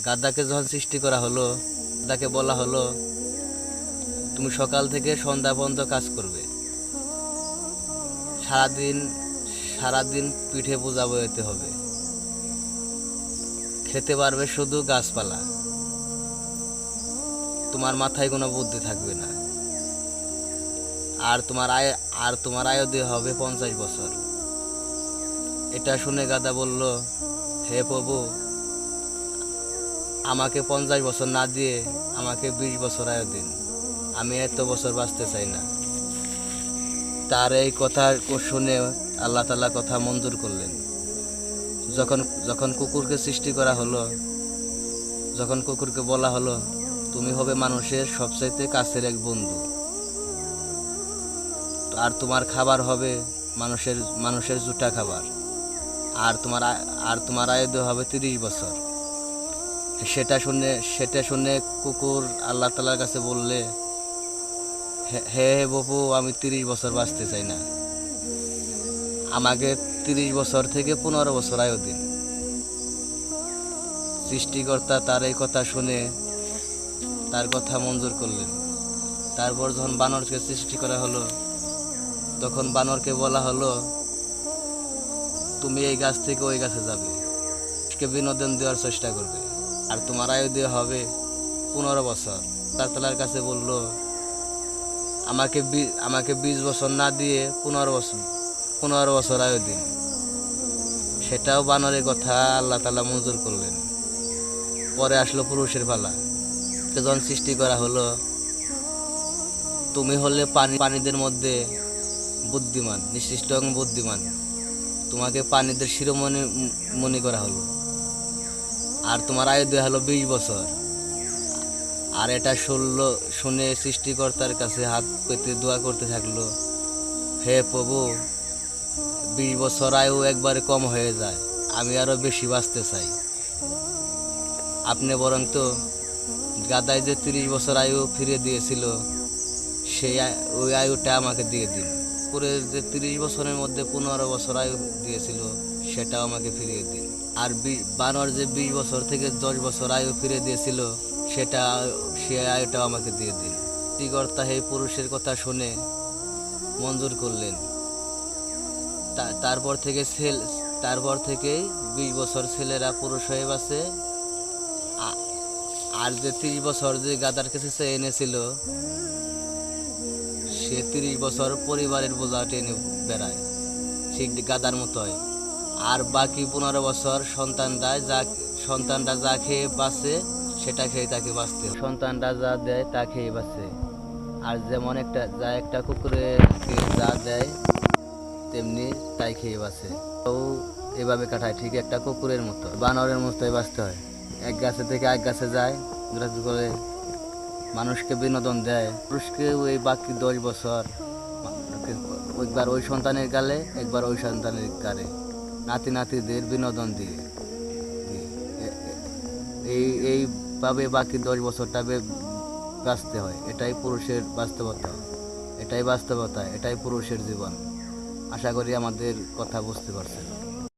গাধাকে যখন সৃষ্টি করা হলো, তাকে বলা হলো তুমি সকাল থেকে সন্ধ্যা পর্যন্ত কাজ করবে, সারাদিন সারাদিন পিঠে বোঝা বইতে হবে, খেতে পারবে শুধু গাছপালা, তোমার মাথায় কোনো বুদ্ধি থাকবে না, আর তোমার আয়ু দেওয়া হবে 50 বছর। এটা শুনে গাধা বলল, হে প্রভু, আমাকে 50 বছর না দিয়ে আমাকে 20 বছর আয়ু দিন, আমি এত বছর বাঁচতে চাই না। তার এই কথা শুনে আল্লাহ তাআলা কথা মঞ্জুর করলেন। যখন যখন কুকুরকে সৃষ্টি করা হলো, যখন কুকুরকে বলা হলো তুমি হবে মানুষের সবচাইতে কাছের এক বন্ধু, আর তোমার খাবার হবে মানুষের জুটা খাবার, আর তোমার আয়ু হবে 30 বছর। সেটা শুনে কুকুর আল্লাহ তাআলার কাছে বললে, হে বাবু, আমি 30 বছর বাঁচতে চাই না, আমাকে 30 বছর থেকে 15 বছর আয়ু দিন। সৃষ্টিকর্তা তার এই কথা শুনে তার কথা মঞ্জুর করলেন। তারপর যখন বানরকে সৃষ্টি করা হলো, তখন বানরকে বলা হলো তুমি এই গাছ থেকে ওই গাছে যাবে, বিনোদন দেওয়ার চেষ্টা করবে, আর তোমার আয়ু দেওয়া হবে 15 বছর। আল্লাহ তাআলার কাছে বলল আমাকে 20 বছর না দিয়ে 15 বছর আয়ু দিন। সেটাও বানরের কথা আল্লাহ তাআলা মঞ্জুর করলেন। পরে আসলো পুরুষের পালা। যখন সৃষ্টি করা হলো, তুমি হলে প্রাণীদের মধ্যে বুদ্ধিমান, নিশ্চিষ্ট এবং বুদ্ধিমান, তোমাকে প্রাণীদের শিরোমণি করা হলো, আর তোমার আয়ু দেওয়া হলো 20 বছর। আর এটা শুনে সৃষ্টিকর্তার কাছে হাত পেতে দোয়া করতে থাকলো, হে প্রভু, 20 বছর আয়ু একবারে কম হয়ে যায়, আমি আরো বেশি বাঁচতে চাই, আপনি বরং তো গাদায় যে 30 বছর আয়ু ফিরে দিয়েছিল ওই আয়ুটা আমাকে দিয়ে দিন, পরে যে 30 বছরের মধ্যে 15 বছর আয়ু দিয়েছিল সেটাও আমাকে ফিরিয়ে দিন, আর বানর যে 20 বছর থেকে 10 বছর আয়ু ফিরে দিয়েছিল সে আয়ুটাও আমাকে দিয়ে দিন। সৃষ্টিকর্তা এই পুরুষের কথা শুনে মঞ্জুর করলেন। তারপর থেকে 20 বছর ছেলেরা পুরুষ হয়ে বাঁচে, আর যে 30 বছর যে গাদার কাছে সে এনেছিল সে 30 বছর পরিবারের বোঝা টেনে বেড়ায়, ঠিক গাদার মতোই। আর বাকি 15 বছর সন্তানরা যা খেয়ে বাঁচে সেটা খেয়ে তাকে বাঁচতে, সন্তানরা যা দেয় তা খেয়ে বাঁচে। আর যেমন একটা কুকুরে যা দেয় তেমনি তাই খেয়ে বাঁচে। তো এভাবে কাটায়, ঠিক একটা কুকুরের মতো, বানরের মতোই বাঁচতে হয়। এক গাছে থেকে এক গাছে যায়, ঘোরাঘুরি করে, মানুষকে বিনোদন দেয়। পুরুষকে ওই বাকি 10 বছর একবার ওই সন্তানের গালে, একবার ওই সন্তানের গালে, নাতিদের বিনোদন দিয়ে এইভাবে বাকি 10 বছরটা বাঁচতে হয়। এটাই পুরুষের বাস্তবতা, এটাই পুরুষের জীবন। আশা করি আমাদের কথা বুঝতে পারছেন।